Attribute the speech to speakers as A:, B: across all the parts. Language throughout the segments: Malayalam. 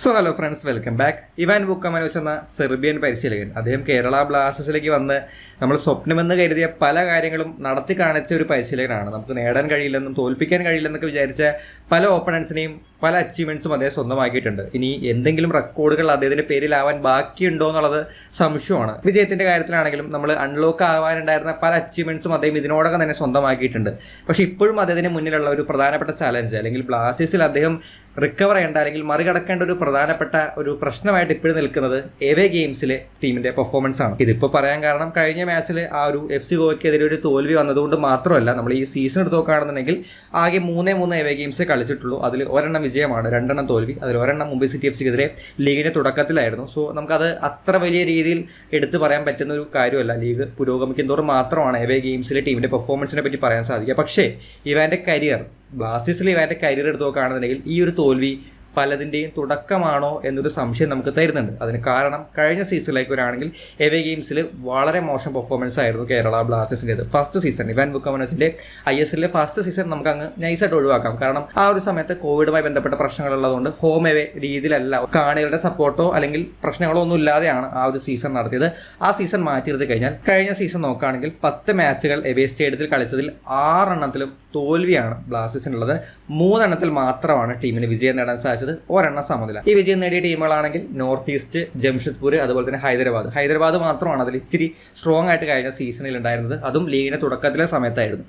A: So hello friends, welcome back. Ivan Vukomanovic എന്ന സെർബിയൻ പരിശീലകൻ അദ്ദേഹം കേരള ബ്ലാസ്റ്റേഴ്സിലേക്ക് വന്ന് നമ്മൾ സ്വപ്നമെന്ന് കരുതിയ പല കാര്യങ്ങളും നടത്തി കാണിച്ച ഒരു പരിശീലകനാണ്. നമുക്ക് നേടാൻ കഴിയില്ലെന്നും തോൽപ്പിക്കാൻ കഴിയില്ലെന്നൊക്കെ വിചാരിച്ച പല ഓപ്പണൻസിനെയും പല അച്ചീവ്മെൻറ്റ്സും അദ്ദേഹം സ്വന്തമാക്കിയിട്ടുണ്ട്. ഇനി എന്തെങ്കിലും റെക്കോർഡുകൾ അദ്ദേഹത്തിൻ്റെ പേരിലാവാൻ ബാക്കിയുണ്ടോ എന്നുള്ളത് സംശയമാണ്. വിജയത്തിൻ്റെ കാര്യത്തിലാണെങ്കിലും നമ്മൾ അൺലോക്ക് ആവാനുണ്ടായിരുന്ന പല അച്ചീവ്മെൻറ്റ്സും അദ്ദേഹം ഇതിനോടകം തന്നെ സ്വന്തമാക്കിയിട്ടുണ്ട്. പക്ഷേ ഇപ്പോഴും അദ്ദേഹത്തിന് മുന്നിലുള്ള ഒരു പ്രധാനപ്പെട്ട ചലഞ്ച് അല്ലെങ്കിൽ ബ്ലാസ്റ്റേഴ്സിൽ അദ്ദേഹം റിക്കവർ ചെയ്യേണ്ട അല്ലെങ്കിൽ മറികടക്കേണ്ട ഒരു പ്രധാനപ്പെട്ട ഒരു പ്രശ്നമായിട്ട് ഇപ്പോഴും നിൽക്കുന്നത് എവേ ഗെയിംസിലെ ടീമിന്റെ പെർഫോമൻസ് ആണ്. ഇതിപ്പോൾ പറയാൻ കാരണം കഴിഞ്ഞ മാച്ചിൽ ആ ഒരു FC ഗോവയ്ക്കെതിരെ ഒരു തോൽവി വന്നതുകൊണ്ട് മാത്രമല്ല. നമ്മൾ ഈ സീസൺ എടുത്ത് നോക്കുകയാണെന്നുണ്ടെങ്കിൽ ആകെ 3 എവേ ഗെയിംസേ കളിച്ചിട്ടുള്ളൂ. അതിൽ ഒരെണ്ണം വിജയമാണ്, 2 തോൽവി. അതിൽ ഒരെണ്ണം മുംബൈ സിറ്റി FCക്കെതിരെ ലീഗിന്റെ തുടക്കത്തിലായിരുന്നു. സോ നമുക്കത് അത്ര വലിയ രീതിയിൽ എടുത്തു പറയാൻ പറ്റുന്ന ഒരു കാര്യമല്ല. ലീഗ് പുരോഗമിക്കുന്നതോറും മാത്രമാണ് എവേ ഗെയിംസിലെ ടീമിന്റെ പെർഫോമൻസിനെ പറ്റി പറയാൻ സാധിക്കുക. പക്ഷേ ഇവന്റെ കരിയർ ബ്ലാസ്റ്റേഴ്സിൽ ഇവന്റെ കരിയർ എടുത്ത് നോക്കുകയാണെന്നുണ്ടെങ്കിൽ ഈ ഒരു തോൽവി പലതിൻ്റെയും തുടക്കമാണോ എന്നൊരു സംശയം നമുക്ക് തരുന്നുണ്ട്. അതിന് കാരണം കഴിഞ്ഞ സീസണിലേക്ക് വരാണെങ്കിൽ എവേ ഗെയിംസിൽ വളരെ മോശം പെർഫോമൻസ് ആയിരുന്നു കേരള ബ്ലാസ്റ്റേഴ്സിൻ്റെത്. ഫസ്റ്റ് സീസൺ ഇവാൻ വുക്കമനോവിച്ചിൻ്റെ ISLലെ ഫസ്റ്റ് സീസൺ നമുക്ക് അങ്ങ് നൈസായിട്ട് ഒഴിവാക്കാം. കാരണം ആ ഒരു സമയത്ത് കോവിഡുമായി ബന്ധപ്പെട്ട പ്രശ്നങ്ങളുള്ളതുകൊണ്ട് ഹോം എവേ രീതിയിലല്ല, കാണികളുടെ സപ്പോർട്ടോ അല്ലെങ്കിൽ പ്രശ്നങ്ങളോ ഒന്നും ഇല്ലാതെയാണ് ആ ഒരു സീസൺ നടത്തിയത്. ആ സീസൺ മാറ്റിയെടുത്ത് കഴിഞ്ഞാൽ കഴിഞ്ഞ സീസൺ നോക്കുകയാണെങ്കിൽ 10 മാച്ചുകൾ എവേ സ്റ്റേഡിയത്തിൽ കളിച്ചതിൽ 6 എണ്ണത്തിലും തോൽവിയാണ് ബ്ലാസ്റ്റേഴ്സിനുള്ളത്. 3 എണ്ണത്തിൽ മാത്രമാണ് ടീമിന് വിജയം നേടാൻ സാധിച്ചത്. ഒരെണ്ണം സമനില. ഈ വിജയം നേടിയ ടീമുകളാണെങ്കിൽ നോർത്ത് ഈസ്റ്റ്, ജംഷഡ്പൂർ, അതുപോലെ തന്നെ ഹൈദരാബാദ് മാത്രമാണ് അതിൽ ഇച്ചിരി സ്ട്രോങ് ആയിട്ട് കഴിഞ്ഞ സീസണിൽ ഉണ്ടായിരുന്നത്. അതും ലീഗിന്റെ തുടക്കത്തിലെ സമയത്തായിരുന്നു.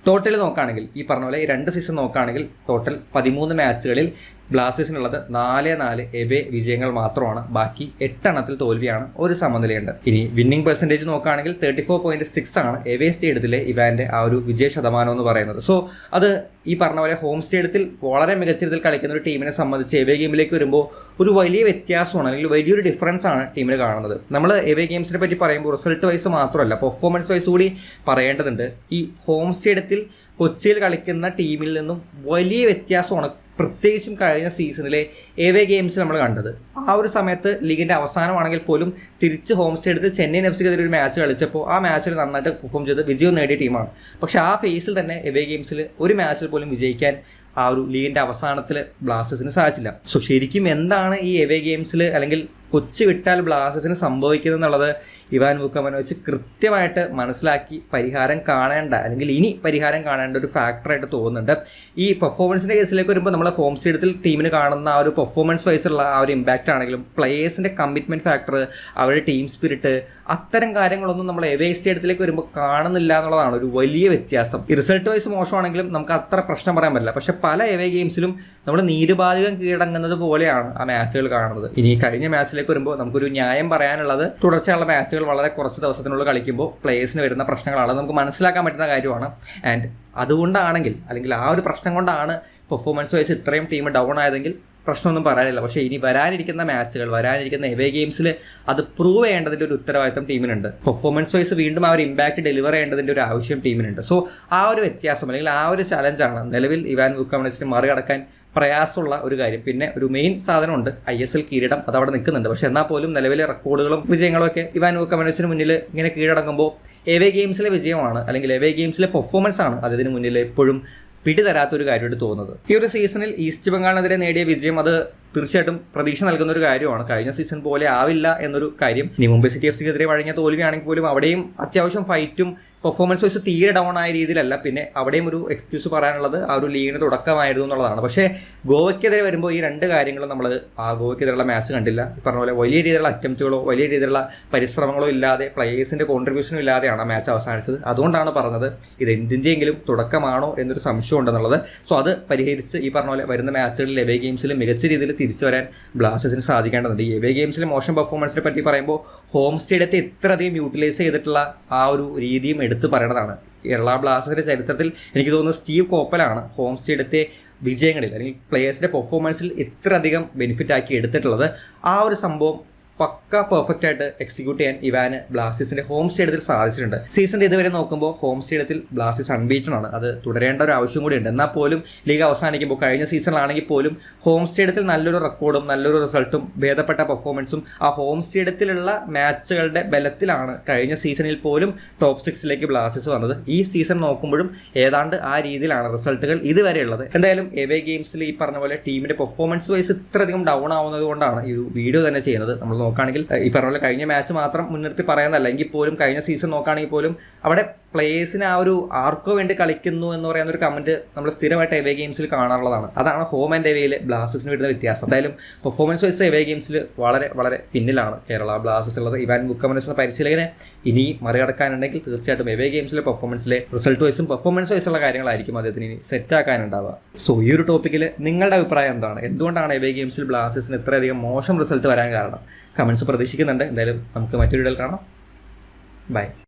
A: ടോട്ടൽ നോക്കുകയാണെങ്കിൽ ഈ പറഞ്ഞ പോലെ 2 സീസൺ നോക്കുകയാണെങ്കിൽ ടോട്ടൽ 13 മാച്ചുകളിൽ ബ്ലാസ്റ്റേഴ്സിനുള്ളത് 4 എവേ വിജയങ്ങൾ മാത്രമാണ്. ബാക്കി 8 എണ്ണത്തിൽ തോൽവിയാണ്, ഒരു സമനിലയുണ്ട്. ഇനി വിന്നിംഗ് പെർസെൻറ്റേജ് നോക്കുകയാണെങ്കിൽ 34.6 ആണ് എവേ സ്റ്റേഡിയത്തിലെ ഇവാന്റെ ആ ഒരു വിജയ ശതമാനം എന്ന് പറയുന്നത്. സോ അത് ഈ പറഞ്ഞ പോലെ ഹോം സ്റ്റേഡിയത്തിൽ വളരെ മികച്ച രീതിയിൽ കളിക്കുന്ന ഒരു ടീമിനെ സംബന്ധിച്ച് എവേ ഗെയിമിലേക്ക് വരുമ്പോൾ ഒരു വലിയ വ്യത്യാസമാണ് അല്ലെങ്കിൽ വലിയൊരു ഡിഫറൻസ് ആണ് ടീമിന് കാണുന്നത്. നമ്മൾ എവേ ഗെയിംസിനെ പറ്റി പറയുമ്പോൾ റിസൾട്ട് വൈസ് മാത്രമല്ല പെർഫോമൻസ് വൈസ് കൂടി പറയേണ്ടതുണ്ട്. ഈ ഹോം സ്റ്റേഡിയത്തിൽ കൊച്ചിയിൽ കളിക്കുന്ന ടീമിൽ നിന്നും വലിയ വ്യത്യാസമാണ് പ്രത്യേകിച്ചും കഴിഞ്ഞ സീസണിലെ എവേ ഗെയിംസ് നമ്മൾ കണ്ടത്. ആ ഒരു സമയത്ത് ലീഗിൻ്റെ അവസാനമാണെങ്കിൽ പോലും തിരിച്ച് ഹോം സ്റ്റേഡിയത്തിൽ ചെന്നൈയിൻ FCക്കെതിരെ ഒരു മാച്ച് കളിച്ചപ്പോൾ ആ മാച്ചിൽ നന്നായിട്ട് പെർഫോം ചെയ്ത് വിജയം നേടിയ ടീമാണ്. പക്ഷേ ആ ഫേസിൽ തന്നെ എവേ ഗെയിംസിൽ ഒരു മാച്ചിൽ പോലും വിജയിക്കാൻ ആ ഒരു ലീഗിൻ്റെ അവസാനത്തിൽ ബ്ലാസ്റ്റേഴ്സിന് സാധിച്ചില്ല. സോ ശരിക്കും എന്താണ് ഈ എവേ ഗെയിംസിൽ അല്ലെങ്കിൽ കൊച്ചി വിട്ടാൽ ബ്ലാസ്റ്റേഴ്സിന് സംഭവിക്കുന്നത് എന്നുള്ളത് ഇവാൻ വുക്കമനോവിച്ച് കൃത്യമായിട്ട് മനസ്സിലാക്കി പരിഹാരം കാണേണ്ട അല്ലെങ്കിൽ ഇനി പരിഹാരം കാണേണ്ട ഒരു ഫാക്ടറായിട്ട് തോന്നുന്നുണ്ട്. ഈ പെർഫോമൻസിൻ്റെ കേസിലേക്ക് വരുമ്പോൾ നമ്മൾ ഹോം സ്റ്റേഡിയത്തിൽ ടീമിന് കാണുന്ന ആ ഒരു പെർഫോമൻസ് വൈസുള്ള ആ ഒരു ഇമ്പാക്റ്റ് ആണെങ്കിലും പ്ലേയേഴ്സിൻ്റെ കമ്മിറ്റ്മെൻറ്റ് ഫാക്ടർ, അവരുടെ ടീം സ്പിരിറ്റ്, അത്തരം കാര്യങ്ങളൊന്നും നമ്മൾ എവേ സ്റ്റേഡിയത്തിലേക്ക് വരുമ്പോൾ കാണുന്നില്ല എന്നുള്ളതാണ് ഒരു വലിയ വ്യത്യാസം. ഈ റിസൾട്ട് വൈസ് മോശമാണെങ്കിലും നമുക്ക് അത്ര പ്രശ്നം പറയാൻ പറ്റില്ല. പക്ഷേ പല എവേ ഗെയിംസിലും നമ്മൾ നിരുപാധികം കീഴടങ്ങുന്നത് പോലെയാണ് ആ മാച്ചുകൾ കാണുന്നത്. ഇനി കഴിഞ്ഞ മാച്ചിലേക്ക് വരുമ്പോൾ നമുക്കൊരു ന്യായം പറയാനുള്ളത് തുടർച്ചയുള്ള മാച്ചുകൾ വളരെ കുറച്ച് ദിവസത്തിനുള്ളിൽ കളിക്കുമ്പോൾ പ്ലേയേഴ്സിന് വരുന്ന പ്രശ്നങ്ങളാണ്. നമുക്ക് മനസ്സിലാക്കാൻ പറ്റുന്ന കാര്യമാണ്. ആൻഡ് അതുകൊണ്ടാണെങ്കിൽ അല്ലെങ്കിൽ ആ ഒരു പ്രശ്നം കൊണ്ടാണ് പെർഫോമൻസ് വൈസ് ഇത്രയും ടീം ഡൗൺ ആയതെങ്കിൽ പ്രശ്നമൊന്നും പറയാനില്ല. പക്ഷേ ഇനി വരാനിരിക്കുന്ന മാച്ചുകൾ, വരാനിരിക്കുന്ന എവേ ഗെയിംസിൽ അത് പ്രൂവ് ചെയ്യേണ്ടതിൻ്റെ ഒരു ഉത്തരവാദിത്തം ടീമിനുണ്ട്. പെർഫോമൻസ് വൈസ് വീണ്ടും ആ ഒരു ഇമ്പാക്റ്റ് ഡെലിവർ ചെയ്യേണ്ടതിൻ്റെ ഒരു ആവശ്യം ടീമിനുണ്ട്. സോ ആ ഒരു വ്യത്യാസം അല്ലെങ്കിൽ ആ ഒരു ചലഞ്ചാണ് നിലവിൽ ഇവാൻ വുക്കമനോവിച്ചിന് മറികടക്കാൻ പ്രയാസമുള്ള ഒരു കാര്യം. പിന്നെ ഒരു മെയിൻ സാധനമുണ്ട്, ISL കിരീടം, അതവിടെ നിൽക്കുന്നുണ്ട്. പക്ഷെ എന്നാൽ പോലും നിലവിലെ റെക്കോർഡുകളും വിജയങ്ങളും ഒക്കെ ഇവാൻ വുക്കമനോവിച്ചിന് മുന്നിൽ ഇങ്ങനെ കീഴടങ്ങുമ്പോൾ എവേ ഗെയിംസിലെ വിജയമാണ് അല്ലെങ്കിൽ എവേ ഗെയിംസിലെ പെർഫോമൻസ് ആണ് അതിന് മുന്നിൽ എപ്പോഴും പിടിതരാത്തൊരു കാര്യമായിട്ട് തോന്നുന്നത്. ഈ ഒരു സീസണിൽ ഈസ്റ്റ് ബംഗാളിനെതിരെ നേടിയ വിജയം അത് തീർച്ചയായിട്ടും പ്രതീക്ഷ നൽകുന്ന ഒരു കാര്യമാണ്. കഴിഞ്ഞ സീസൺ പോലെ ആവില്ല എന്നൊരു കാര്യം. ഇനി മുംബൈ സിറ്റി FCക്കെതിരെ വഴങ്ങിയ തോൽവിയാണെങ്കിൽ പോലും അവിടെയും അത്യാവശ്യം ഫൈറ്റും പെർഫോമൻസ് വൈസ് തീരെ ഡൗൺ ആയ രീതിയിലല്ല. പിന്നെ അവിടെയും ഒരു എക്സ്ക്യൂസ് പറയാനുള്ളത് ആ ഒരു ലീഗിന് തുടക്കമായിരുന്നു എന്നുള്ളതാണ്. പക്ഷേ ഗോവയ്ക്കെതിരെ വരുമ്പോൾ ഈ 2 കാര്യങ്ങളും നമ്മൾ ആ ഗോവയ്ക്കെതിരെയുള്ള മാച്ച് കണ്ടില്ല. പറഞ്ഞ പോലെ വലിയ രീതിയിലുള്ള അറ്റംപ്റ്റുകളോ വലിയ രീതിയിലുള്ള പരിശ്രമങ്ങളോ ഇല്ലാതെ പ്ലേയേഴ്സിൻ്റെ കോൺട്രിബ്യൂഷനും ഇല്ലാതെയാണ് ആ മാച്ച് അവസാനിച്ചത്. അതുകൊണ്ടാണ് പറഞ്ഞത് ഇത് എന്തിൻ്റെയെങ്കിലും തുടക്കമാണോ എന്നൊരു സംശയം ഉണ്ടെന്നുള്ളത്. സോ അത് പരിഹരിച്ച് ഈ പറഞ്ഞ പോലെ വരുന്ന മാച്ചുകളിൽ എവേ ഗെയിംസിൽ മികച്ച രീതിയിൽ തിരിച്ചു വരാൻ ബ്ലാസ്റ്റേഴ്സിന് സാധിക്കേണ്ടതുണ്ട്. ഈ എവേ ഗെയിംസിലെ മോശം പെർഫോമൻസിനെ പറ്റി പറയുമ്പോൾ ഹോം സ്റ്റേഡിയത്തെ ഇത്രയധികം യൂട്ടിലൈസ് ചെയ്തിട്ടുള്ള ആ ഒരു രീതിയും എടുത്തു പറയേണ്ടതാണ്. കേരള ബ്ലാസ്റ്റേഴ്സിന്റെ ചരിത്രത്തിൽ എനിക്ക് തോന്നുന്നത് സ്റ്റീവ് കോപ്പലാണ് ഹോം സ്റ്റേഡിയത്തെ വിജയങ്ങളിൽ അല്ലെങ്കിൽ പ്ലേയേഴ്സിന്റെ പെർഫോമൻസിൽ ഇത്രയധികം ബെനിഫിറ്റ് ആക്കി എടുത്തിട്ടുള്ളത്. ആ ഒരു സംഭവം പക്ക പെർഫെക്റ്റ് ആയിട്ട് എക്സിക്യൂട്ട് ചെയ്യാൻ ഇവാന് ബ്ലാസ്റ്റേഴ്സിന്റെ ഹോം സ്റ്റേഡിയത്തിൽ സാധിച്ചിട്ടുണ്ട്. സീസണിന്റെ ഇതുവരെ നോക്കുമ്പോൾ ഹോം സ്റ്റേഡിയത്തിൽ ബ്ലാസ്റ്റേഴ്സ് അൺബീറ്റൺ ആണ്. അത് തുടരേണ്ട ഒരു ആവശ്യം കൂടി ഉണ്ട്. എന്നാൽ പോലും ലീഗ് അവസാനിക്കുമ്പോൾ കഴിഞ്ഞ സീസണിലാണെങ്കിൽ പോലും ഹോം സ്റ്റേഡിയത്തിൽ നല്ലൊരു റെക്കോർഡും നല്ലൊരു റിസൾട്ടും ഭേദപ്പെട്ട പെർഫോമൻസും ആ ഹോം സ്റ്റേഡിയത്തിലുള്ള മാച്ചുകളുടെ ബലത്തിലാണ് കഴിഞ്ഞ സീസണിൽ പോലും ടോപ്പ് 6 ബ്ലാസ്റ്റേഴ്സ് വന്നത്. ഈ സീസൺ നോക്കുമ്പോഴും ഏതാണ്ട് ആ രീതിയിലാണ് റിസൾട്ടുകൾ ഇതുവരെ ഉള്ളത്. എന്തായാലും എവേ ഗെയിംസിൽ ഈ പറഞ്ഞ പോലെ ടീമിന്റെ പെർഫോമൻസ് വൈസ് ഇത്രയധികം ഡൗൺ ആവുന്നത് കൊണ്ടാണ് ഈ വീഡിയോ തന്നെ ചെയ്യുന്നത്. നമ്മൾ നോക്കുകയാണെങ്കിൽ ഈ പറഞ്ഞ പോലെ കഴിഞ്ഞ മാച്ച് മാത്രം മുൻനിർത്തി പറയുന്നതല്ല, എങ്കിൽ പോലും കഴിഞ്ഞ സീസൺ നോക്കുകയാണെങ്കിൽ പോലും അവിടെ പ്ലേയേഴ്സിന് ആ ഒരു ആർക്കോ വേണ്ടി കളിക്കുന്നു എന്ന് പറയുന്ന ഒരു കമന്റ് നമ്മൾ സ്ഥിരമായിട്ട് എവേ ഗെയിംസിൽ കാണാറുള്ളതാണ്. അതാണ് ഹോം ആൻഡ് എവേയിൽ ബ്ലാസ്റ്റേഴ്സിന് വരുന്ന വ്യത്യാസം. എന്തായാലും പെർഫോമൻസ് വൈസ് എവേ ഗെയിംസിൽ വളരെ വളരെ പിന്നിലാണ് കേരള ബ്ലാസ്റ്റേഴ്സ് ഉള്ളത്. ഇവാൻ ബുക്കമനസ് എന്ന പരിശീലകനെ ഇനി മറികടക്കാനുണ്ടെങ്കിൽ തീർച്ചയായിട്ടും എവേ ഗെയിംസിലെ പെർഫോമൻസിലെ റിസൾട്ട് വൈസും പെർഫോമൻസ് വൈസുള്ള കാര്യങ്ങളായിരിക്കും അദ്ദേഹത്തിന് ഇനി സെറ്റ് ആക്കാനുണ്ടാവുക. സോ ഈ ഒരു ടോപ്പിക്കിൽ നിങ്ങളുടെ അഭിപ്രായം എന്താണ്? എന്തുകൊണ്ടാണ് എവേ ഗെയിംസിൽ ബ്ലാസ്റ്റേഴ്സിന് ഇത്രയധികം മോശം റിസൾട്ട് വരാൻ കാരണം? കമൻസ് പ്രതീക്ഷിക്കുന്നുണ്ട്. എന്തായാലും നമുക്ക് മറ്റൊരു വീഡിയോയിൽ കാണാം. ബൈ.